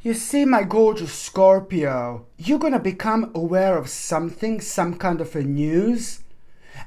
You see, my gorgeous Scorpio, you're gonna become aware of something, some kind of a news.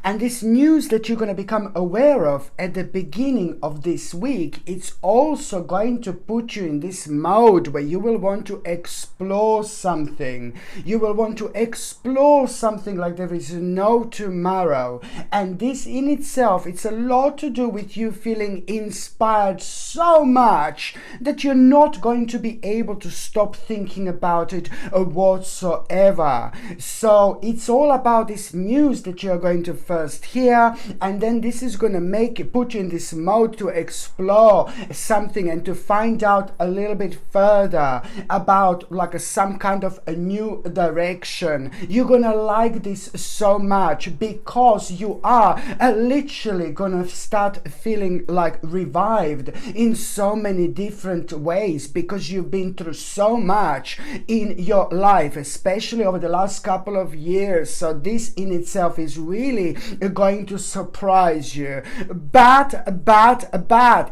And this news that you're going to become aware of at the beginning of this week, it's also going to put you in this mode where you will want to explore something. You will want to explore something like there is no tomorrow. And this in itself, it's a lot to do with you feeling inspired so much that you're not going to be able to stop thinking about it whatsoever. So it's all about this news that you're going to first hear, and then this is going to put you in this mode to explore something and to find out a little bit further about some kind of a new direction. You're going to like this so much because you are literally going to start feeling like revived in so many different ways because you've been through so much in your life, especially over the last couple of years. So this in itself is really going to surprise you. But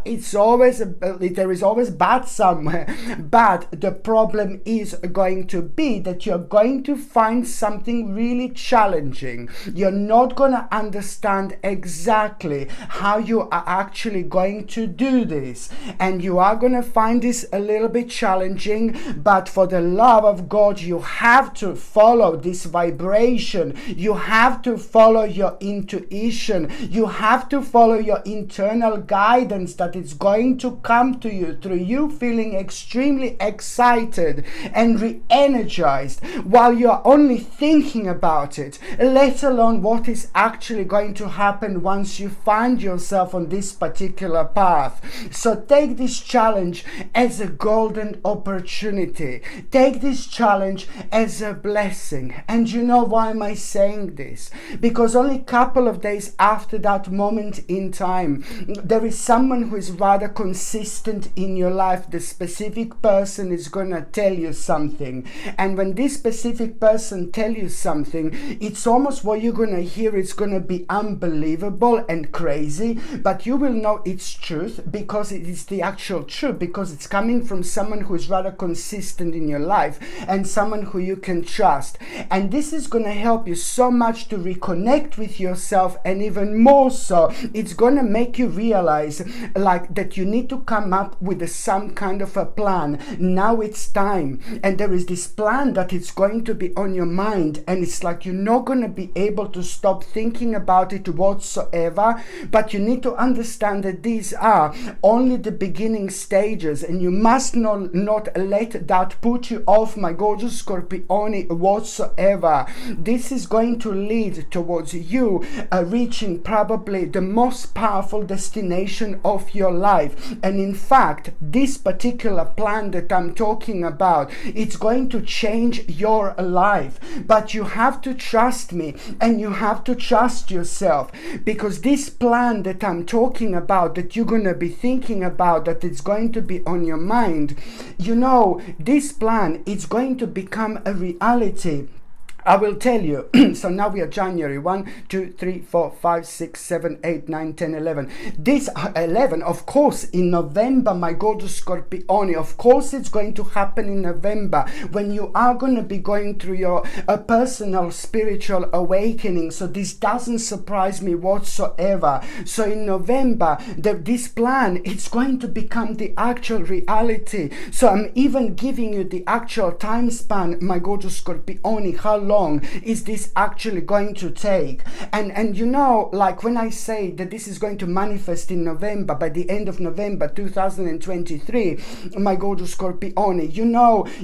it's always there is always bad somewhere. But the problem is going to be that you're going to find something really challenging. You're not going to understand exactly how you are actually going to do this, and you are going to find this a little bit challenging. But for the love of God, you have to follow this vibration. You have to follow your intuition. You have to follow your internal guidance that is going to come to you through you feeling extremely excited and re-energized while you're only thinking about it, let alone what is actually going to happen once you find yourself on this particular path. So take this challenge as a golden opportunity. Take this challenge as a blessing. And you know why am I saying this? Because only a couple of days after that moment in time, there is someone who is rather consistent in your life. The specific person is going to tell you something. And when this specific person tell you something, it's almost what you're going to hear. It's going to be unbelievable and crazy, but you will know it's truth because it is the actual truth, because it's coming from someone who is rather consistent in your life and someone who you can trust. And this is going to help you so much to reconnect with yourself, and even more so, it's going to make you realize that you need to come up with some kind of a plan. Now it's time, and there is this plan that it's going to be on your mind, and it's like you're not going to be able to stop thinking about it whatsoever. But you need to understand that these are only the beginning stages, and you must not let that put you off, my gorgeous Scorpione, whatsoever. This is going to lead towards you reaching probably the most powerful destination of your life. And in fact, this particular plan that I'm talking about, it's going to change your life. But you have to trust me, and you have to trust yourself, because this plan that I'm talking about, that you're going to be thinking about, that it's going to be on your mind, this plan is going to become a reality. I will tell you. So now we are January 1, 2, 3, 4, 5, 6, 7, 8, 9, 10, 11. This 11, of course, in November, my gorgeous Scorpione, of course it's going to happen in November when you are going to be going through your personal spiritual awakening. So this doesn't surprise me whatsoever. So in November, this plan, it's going to become the actual reality. So I'm even giving you the actual time span, my gorgeous Scorpione, how long is this actually going to take? And when I say that this is going to manifest in November, by the end of November 2023, my gorgeous Scorpione,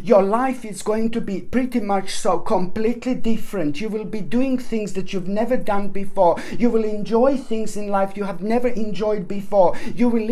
your life is going to be pretty much so completely different. You will be doing things that you've never done before. You will enjoy things in life you have never enjoyed before. You will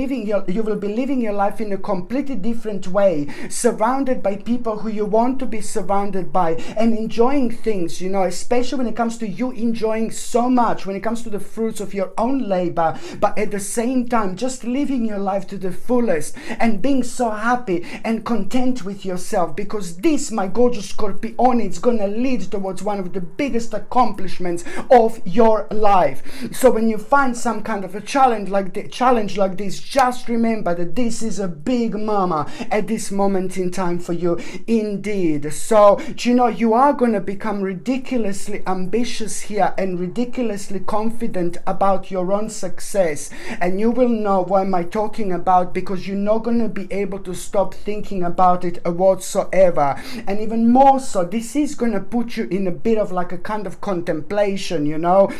be living your life in a completely different way, surrounded by people who you want to be surrounded by, and enjoying things, you know, especially when it comes to you enjoying so much, when it comes to the fruits of your own labor, but at the same time just living your life to the fullest and being so happy and content with yourself, because this, my gorgeous Scorpione, is going to lead towards one of the biggest accomplishments of your life. So when you find some kind of a challenge like this, just remember that this is a big mama at this moment in time for you indeed. So you know, you are going to become ridiculously ambitious here and ridiculously confident about your own success, and you will know what am I talking about, because you're not going to be able to stop thinking about it whatsoever. And even more so, this is going to put you in a bit of like a kind of contemplation, you know,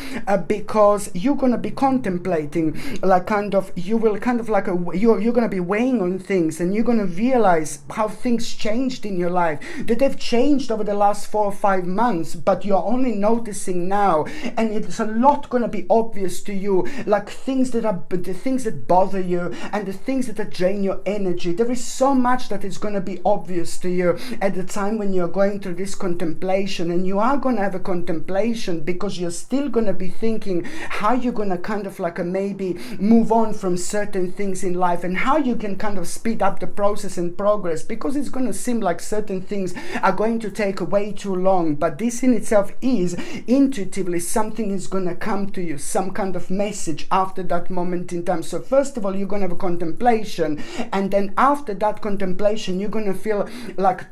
because you're going to be contemplating, like you're going to be weighing on things, and you're going to realize how things changed in your life, that they've changed over the last 4 or 5 months, but you're only noticing now, and it's a lot going to be obvious to you, like the things that bother you and the things that drain your energy. There is so much that is going to be obvious to you at the time when you're going through this contemplation. And you are going to have a contemplation because you're still going to be thinking how you're going to kind of like maybe move on from certain things in life, and how you can kind of speed up the process and progress, because it's going to seem like certain things are going to take way too long. But this in itself is intuitively something is going to come to you, some kind of message after that moment in time. So first of all, you're going to have a contemplation, and then after that contemplation, you're going to feel like,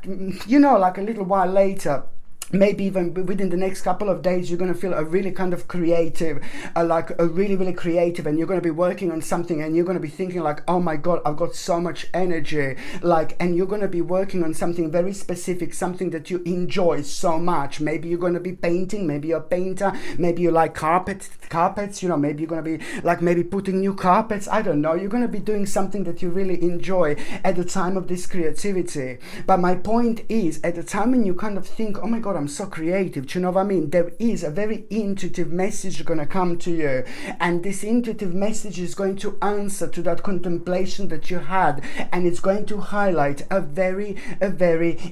you know, like a little while later, maybe even within the next couple of days, you're going to feel a really kind of creative, really creative, and you're going to be working on something, and you're going to be thinking like, oh my God, I've got so much energy, and you're going to be working on something very specific, something that you enjoy so much. Maybe you're going to be painting, maybe you're a painter, maybe you like carpets, you know, maybe you're going to be like maybe putting new carpets, I don't know, you're going to be doing something that you really enjoy at the time of this creativity. But my point is, at the time when you kind of think, oh my God, I'm so creative, do you know what I mean? There is a very intuitive message going to come to you, and this intuitive message is going to answer to that contemplation that you had, and it's going to highlight a very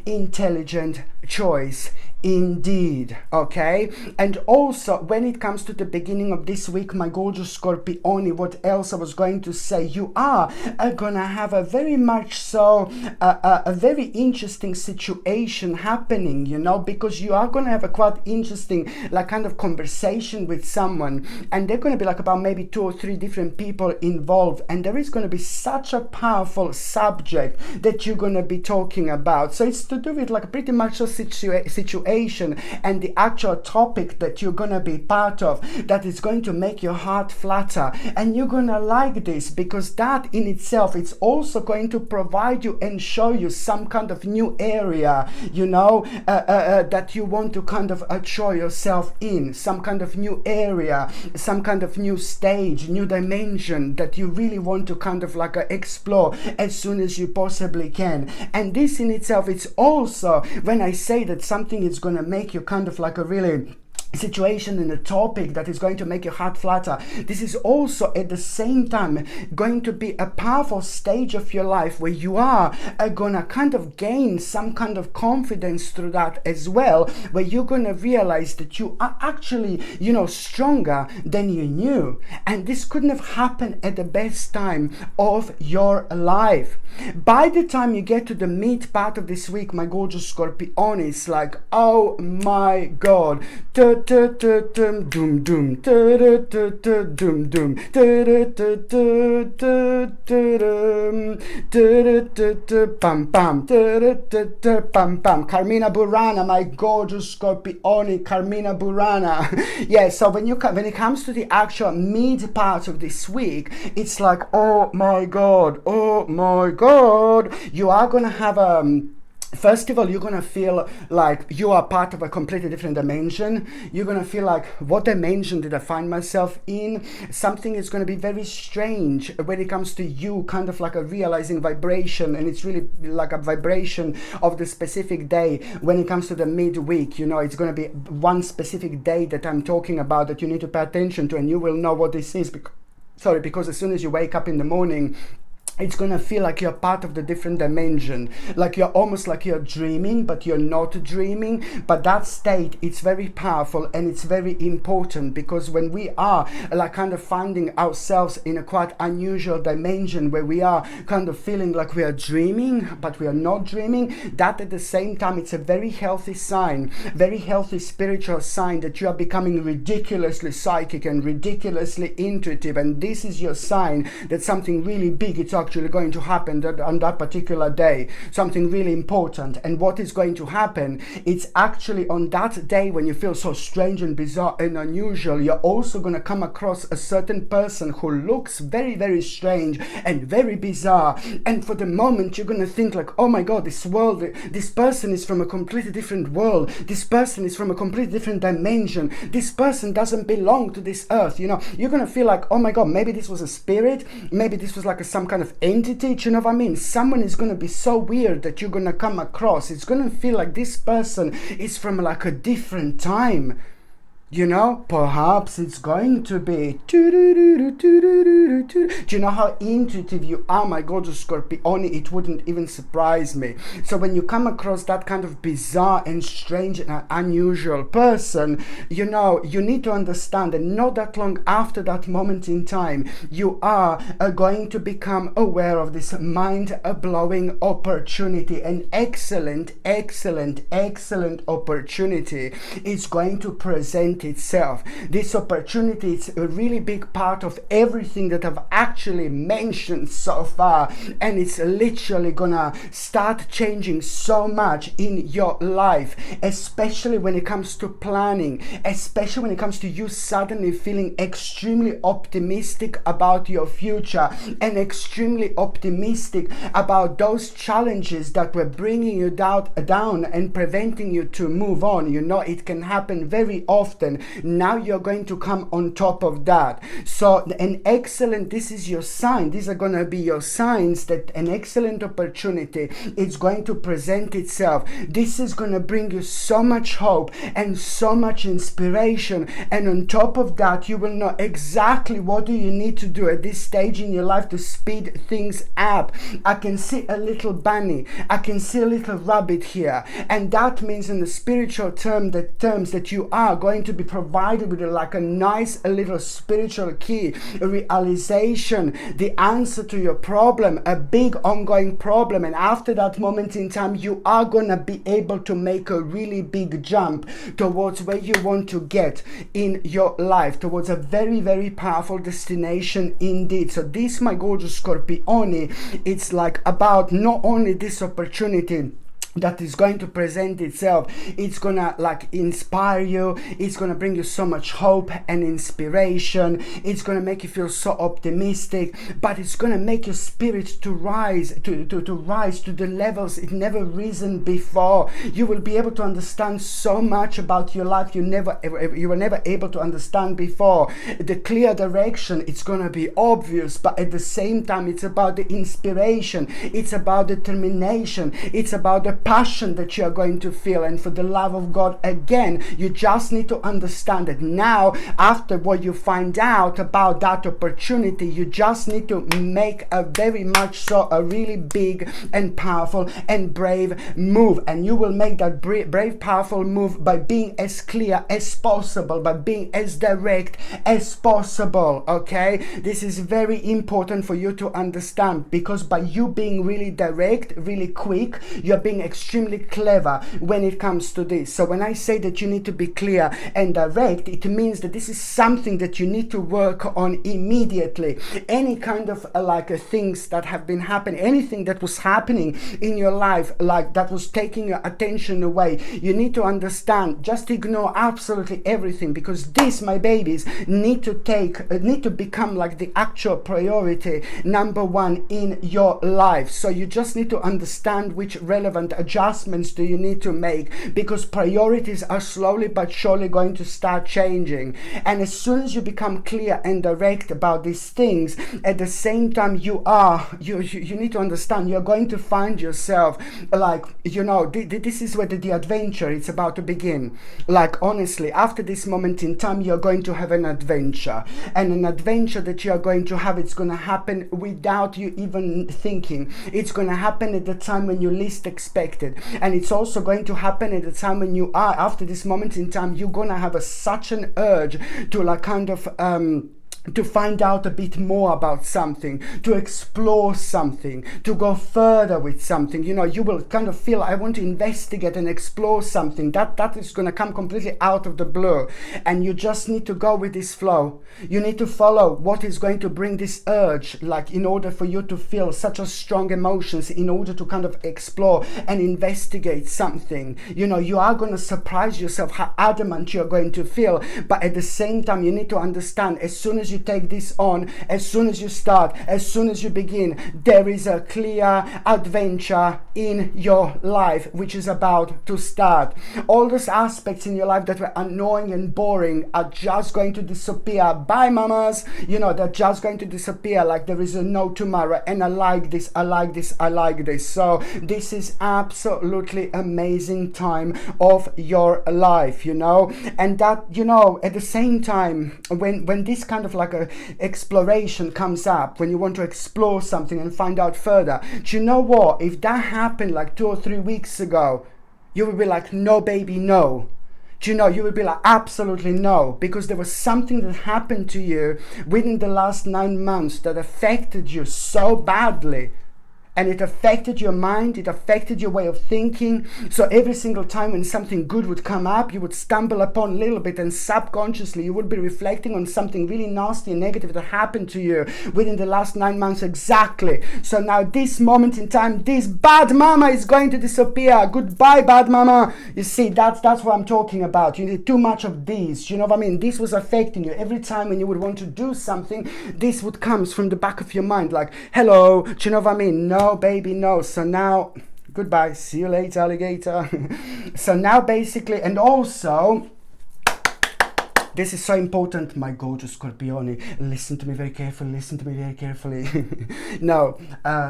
intelligent choice indeed. Okay, and also when it comes to the beginning of this week, my gorgeous Scorpione, what else I was going to say, you are gonna have a very much so a very interesting situation happening, you know, because you are gonna have a quite interesting like kind of conversation with someone, and they're gonna be like about maybe 2 or 3 different people involved, and there is gonna be such a powerful subject that you're gonna be talking about. So it's to do with like pretty much a situation and the actual topic that you're gonna be part of, that is going to make your heart flutter, and you're gonna like this, because that in itself, it's also going to provide you and show you some kind of new area, you know, that you want to kind of show yourself in, some kind of new area, some kind of new stage, new dimension that you really want to kind of like explore as soon as you possibly can. And this in itself, it's also, when I say that something is going to make you kind of like a really situation in a topic that is going to make your heart flutter, this is also at the same time going to be a powerful stage of your life where you are gonna kind of gain some kind of confidence through that as well, where you're gonna realize that you are actually, you know, stronger than you knew, and this couldn't have happened at the best time of your life. By the time you get to the mid part of this week, my gorgeous Scorpione, it's like, oh my God, doom doom doom pam pam pam pam. Carmina Burana, my gorgeous Scorpione, Carmina Burana. Yeah, so when it comes to the actual mid part of this week, it's like, oh my God, you are gonna have first of all, you're going to feel like you are part of a completely different dimension. You're going to feel like, what dimension did I find myself in? Something is going to be very strange when it comes to you, kind of like a realizing vibration, and it's really like a vibration of the specific day. When it comes to the midweek, you know, it's going to be one specific day that I'm talking about that you need to pay attention to, and you will know what this is. Because as soon as you wake up in the morning, it's gonna feel like you're part of the different dimension, like you're almost like you're dreaming, but you're not dreaming. But that state, it's very powerful and it's very important, because when we are like kind of finding ourselves in a quite unusual dimension where we are kind of feeling like we are dreaming, but we are not dreaming, that at the same time, it's a very healthy sign, very healthy spiritual sign that you are becoming ridiculously psychic and ridiculously intuitive. And this is your sign that something really big, it's actually going to happen on that particular day, something really important. And what is going to happen, it's actually on that day when you feel so strange and bizarre and unusual, you're also going to come across a certain person who looks very, very strange and very bizarre. And for the moment, you're going to think like, oh my God, this world, this person is from a completely different world. This person is from a completely different dimension. This person doesn't belong to this earth. You know, you're going to feel like, oh my God, maybe this was a spirit. Maybe this was like some kind of entity, you know what I mean? Someone is going to be so weird that you're going to come across. It's going to feel like this person is from like a different time. You know, perhaps it's going to be. Do you know how intuitive you are, my gorgeous Scorpione? It wouldn't even surprise me. So when you come across that kind of bizarre and strange and unusual person, you know, you need to understand that not that long after that moment in time, you are going to become aware of this mind-blowing opportunity. An excellent, excellent, excellent opportunity is going to present itself. This opportunity is a really big part of everything that I've actually mentioned so far, and it's literally gonna start changing so much in your life, especially when it comes to planning, especially when it comes to you suddenly feeling extremely optimistic about your future and extremely optimistic about those challenges that were bringing you down and preventing you to move on. You know, it can happen very often. Now you're going to come on top of that. So an excellent, this is your sign. These are going to be your signs that an excellent opportunity is going to present itself. This is going to bring you so much hope and so much inspiration. And on top of that, you will know exactly what do you need to do at this stage in your life to speed things up. I can see a little bunny. I can see a little rabbit here. And that means in the spiritual terms that you are going to be provided with like a nice a little spiritual key, a realization, the answer to your problem, a big ongoing problem. And after that moment in time, you are going to be able to make a really big jump towards where you want to get in your life, towards a very, very powerful destination indeed. So this, my gorgeous Scorpione, it's like about not only this opportunity that is going to present itself, it's gonna like inspire you, it's gonna bring you so much hope and inspiration, it's gonna make you feel so optimistic, but it's gonna make your spirit to rise to rise to the levels it never risen before. You will be able to understand so much about your life you were never able to understand before. The clear direction, it's gonna be obvious, but at the same time, it's about the inspiration, it's about determination, it's about the passion that you are going to feel. And for the love of God, again, you just need to understand that now, after what you find out about that opportunity, you just need to make a very much so a really big and powerful and brave move. And you will make that brave, powerful move by being as clear as possible, by being as direct as possible. Okay, this is very important for you to understand, because by you being really direct, really quick, you're being extremely clever when it comes to this. So when I say that you need to be clear and direct, it means that this is something that you need to work on immediately. Any kind of things that have been happening, anything that was happening in your life, like that was taking your attention away, you need to understand, just ignore absolutely everything, because this, my babies, need to become like the actual priority number one in your life. So you just need to understand which relevant adjustments do you need to make? Because priorities are slowly but surely going to start changing. And as soon as you become clear and direct about these things, at the same time you need to understand you're going to find yourself like, this is where the adventure is about to begin. Like, honestly, after this moment in time, you're going to have an adventure. And an adventure that you're going to have, it's going to happen without you even thinking. It's going to happen at the time when you least expect it. And it's also going to happen at the time when you are, after this moment in time, you're going to have such an urge to like kind of to find out a bit more about something, to explore something, to go further with something. You will kind of feel, I want to investigate and explore something. That is going to come completely out of the blue. And you just need to go with this flow. You need to follow what is going to bring this urge, like in order for you to feel such a strong emotions, in order to kind of explore and investigate something. You are going to surprise yourself how adamant you're going to feel. But at the same time, you need to understand, as soon as you take this on, as soon as you start, as soon as you begin, there is a clear adventure in your life which is about to start. All those aspects in your life that were annoying and boring are just going to disappear. Bye, mamas. They're just going to disappear like there is no tomorrow. And I like this. So this is absolutely amazing time of your life, and that, at the same time, when this kind of like a exploration comes up, when you want to explore something and find out further, do you know what? If that happened like 2 or 3 weeks ago, you would be like, no, baby, no. You would be like, absolutely no, because there was something that happened to you within the last 9 months that affected you so badly. And it affected your mind, it affected your way of thinking. So every single time when something good would come up, you would stumble upon a little bit, and subconsciously you would be reflecting on something really nasty and negative that happened to you within the last 9 months exactly. So now this moment in time, this bad mama is going to disappear. Goodbye, bad mama. You see, that's what I'm talking about. You need too much of these. You know what I mean? This was affecting you. Every time when you would want to do something, this would come from the back of your mind like, hello, do you know what I mean? No, baby, no. So now, goodbye, see you later, alligator. So now basically, and also, this is so important, my gorgeous Scorpione. Listen to me very carefully. No,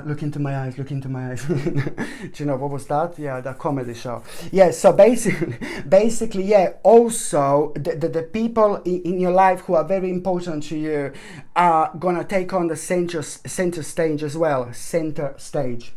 look into my eyes. Do you know what was that? Yeah, the comedy show. Yeah, so basically, yeah, also the people in your life who are very important to you are gonna take on the center stage as well. Center stage.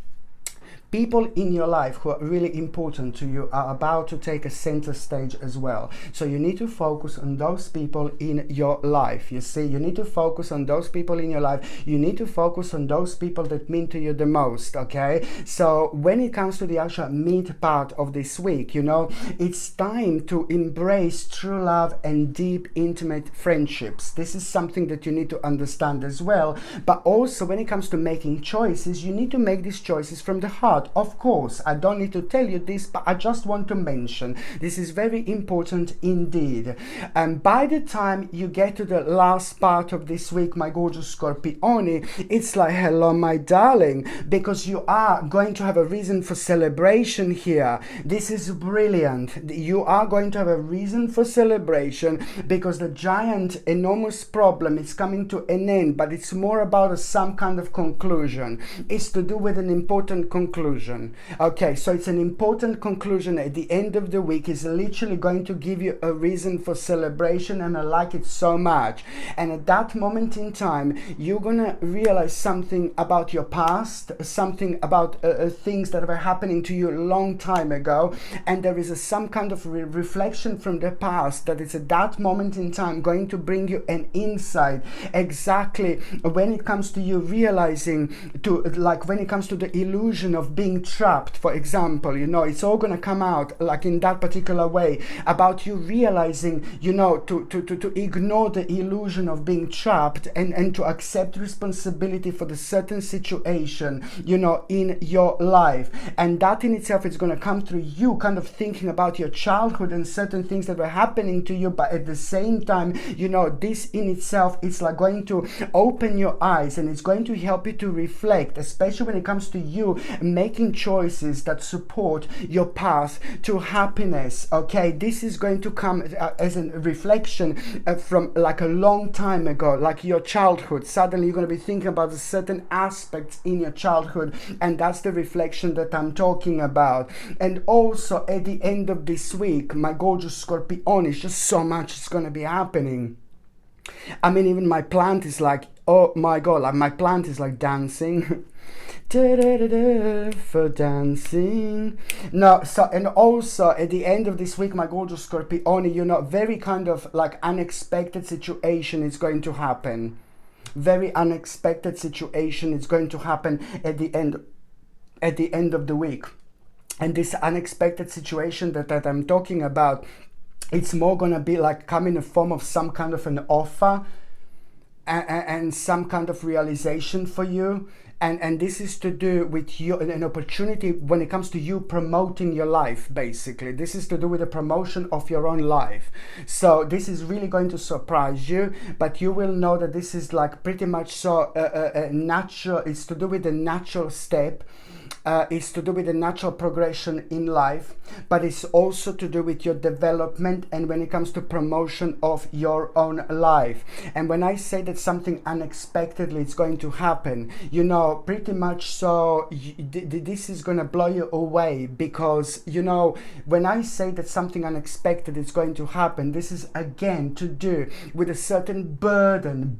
People in your life who are really important to you are about to take a center stage as well. So you need to focus on those people in your life. You see, you need to focus on those people in your life. You need to focus on those people that mean to you the most, okay? So when it comes to the actual mid part of this week, it's time to embrace true love and deep, intimate friendships. This is something that you need to understand as well. But also when it comes to making choices, you need to make these choices from the heart. Of course, I don't need to tell you this, but I just want to mention this is very important indeed. And by the time you get to the last part of this week, my gorgeous Scorpione, it's like, hello, my darling, because you are going to have a reason for celebration here. This is brilliant. You are going to have a reason for celebration because the giant, enormous problem is coming to an end, but it's more about some kind of conclusion. It's to do with an important conclusion. Okay, so it's an important conclusion at the end of the week. Is literally going to give you a reason for celebration, and I like it so much. And at that moment in time, you're gonna realize something about your past, something about things that were happening to you a long time ago, and there is some kind of reflection from the past that is at that moment in time going to bring you an insight exactly when it comes to you realizing when it comes to the illusion of being trapped, for example, it's all going to come out like in that particular way about you realizing, to ignore the illusion of being trapped and to accept responsibility for the certain situation, in your life. And that in itself is going to come through you kind of thinking about your childhood and certain things that were happening to you, but at the same time, this in itself is like going to open your eyes and it's going to help you to reflect, especially when it comes to you making making choices that support your path to happiness. Okay, this is going to come as a reflection from like a long time ago, like your childhood. Suddenly you're going to be thinking about the certain aspects in your childhood, and that's the reflection that I'm talking about. And also at the end of this week, my gorgeous Scorpion, is just so much is going to be happening. I mean, even my plant is like, oh my god, like my plant is like dancing. For dancing. No, so, and also at the end of this week, my gorgeous Scorpione, you know, very kind of like unexpected situation is going to happen. Very unexpected situation is going to happen at the end of the week. And this unexpected situation that I'm talking about, it's more gonna be like come in the form of some kind of an offer and some kind of realization for you. And this is to do with you, an opportunity when it comes to you promoting your life, basically. This is to do with the promotion of your own life. So this is really going to surprise you, but you will know that this is like pretty much so natural. It's to do with the natural step. It's to do with the natural progression in life, but it's also to do with your development and when it comes to promotion of your own life. And when I say that something unexpectedly is going to happen, you know, pretty much so this is going to blow you away, because, you know, when I say that something unexpected is going to happen, this is again to do with a certain burden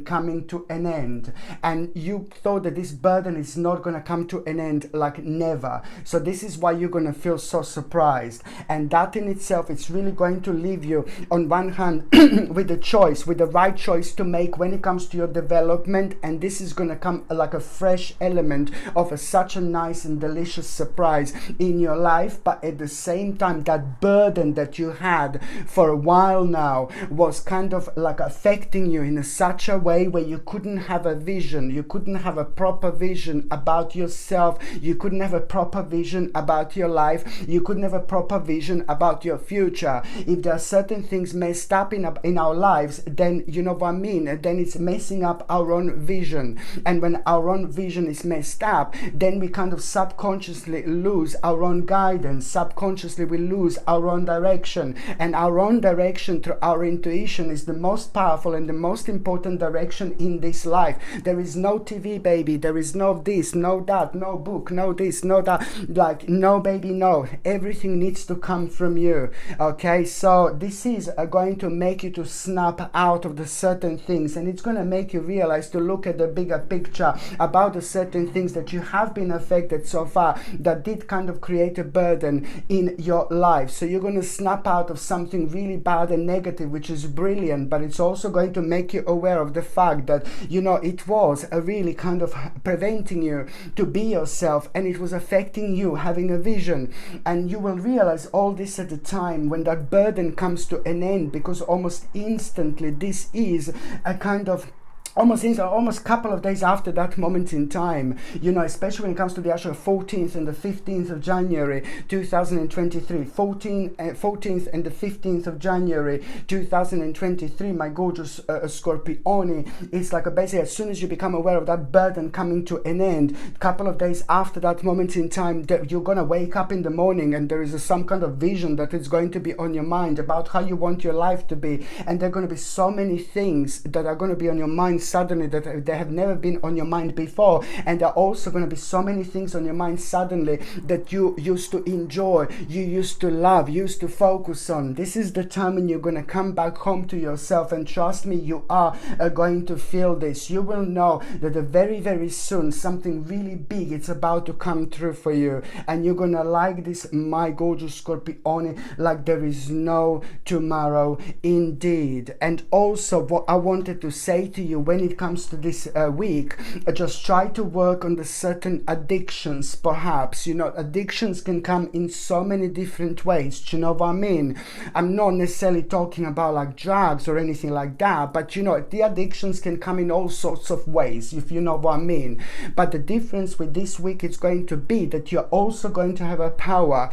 coming to an end. And you thought that this burden is not going to come to an end, like never. So this is why you're going to feel so surprised, and that in itself, it's really going to leave you on one hand with the choice, with the right choice to make when it comes to your development. And this is going to come like a fresh element of such a nice and delicious surprise in your life. But at the same time, that burden that you had for a while now was kind of like affecting you in such a way where you couldn't have a vision, you couldn't have a proper vision about yourself, you couldn't have a proper vision about your life, you couldn't have a proper vision about your future. If there are certain things messed up in our lives, then you know what I mean, then it's messing up our own vision. And when our own vision is messed up, then we kind of subconsciously lose our own guidance, subconsciously we lose our own direction. And our own direction through our intuition is the most powerful and the most important direction in this life. There is no TV, baby, there is no this, no that, no book, no this, no that, like no, baby, no. Everything needs to come from you. Okay, so this is going to make you to snap out of the certain things, and it's going to make you realize to look at the bigger picture about the certain things that you have been affected so far that did kind of create a burden in your life. So you're going to snap out of something really bad and negative, which is brilliant, but it's also going to make you aware of the fact that, you know, it was a really kind of preventing you to be yourself, and it was affecting you having a vision. And you will realize all this at the time when that burden comes to an end, because almost instantly this is a kind of almost couple of days after that moment in time, you know, especially when it comes to the actual 14th and the 15th of January 2023, 14th and the 15th of January 2023, my gorgeous Scorpione, it's like basically as soon as you become aware of that burden coming to an end, a couple of days after that moment in time, that you're gonna wake up in the morning and there is some kind of vision that is going to be on your mind about how you want your life to be. And there are going to be so many things that are going to be on your mind suddenly that they have never been on your mind before. And there are also going to be so many things on your mind suddenly that you used to enjoy, you used to love, you used to focus on. This is the time when you're going to come back home to yourself, and trust me, you are going to feel this. You will know that very, very soon something really big it's about to come through for you, and you're going to like this, my gorgeous Scorpione, like there is no tomorrow indeed. And also what I wanted to say to you when it comes to this week, just try to work on the certain addictions. Perhaps, you know, addictions can come in so many different ways. Do you know what I mean? I'm not necessarily talking about like drugs or anything like that, but you know, the addictions can come in all sorts of ways, if you know what I mean. But the difference with this week is going to be that you're also going to have a power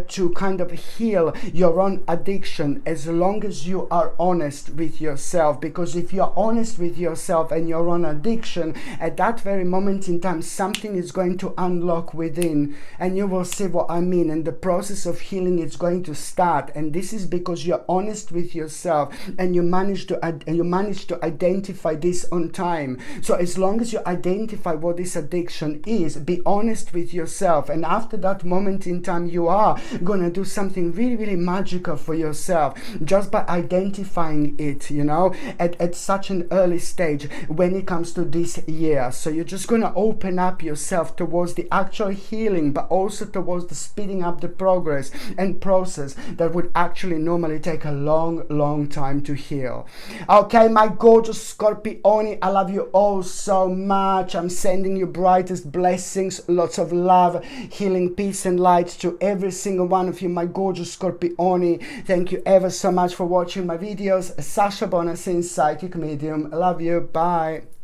to kind of heal your own addiction, as long as you are honest with yourself. Because if you're honest with yourself, yourself and your own addiction, at that very moment in time, something is going to unlock within, and you will see what I mean. And the process of healing is going to start. And this is because you're honest with yourself and you manage to identify this on time. So as long as you identify what this addiction is, be honest with yourself, and after that moment in time, you are gonna do something really, really magical for yourself just by identifying it, you know, at such an early stage when it comes to this year. So you're just gonna open up yourself towards the actual healing, but also towards the speeding up the progress and process that would actually normally take a long time to heal. Okay, my gorgeous Scorpioni, I love you all so much. I'm sending you brightest blessings, lots of love, healing, peace and light to every single one of you, my gorgeous Scorpioni. Thank you ever so much for watching my videos. Sasha Bonasin, psychic medium. I love you. Bye.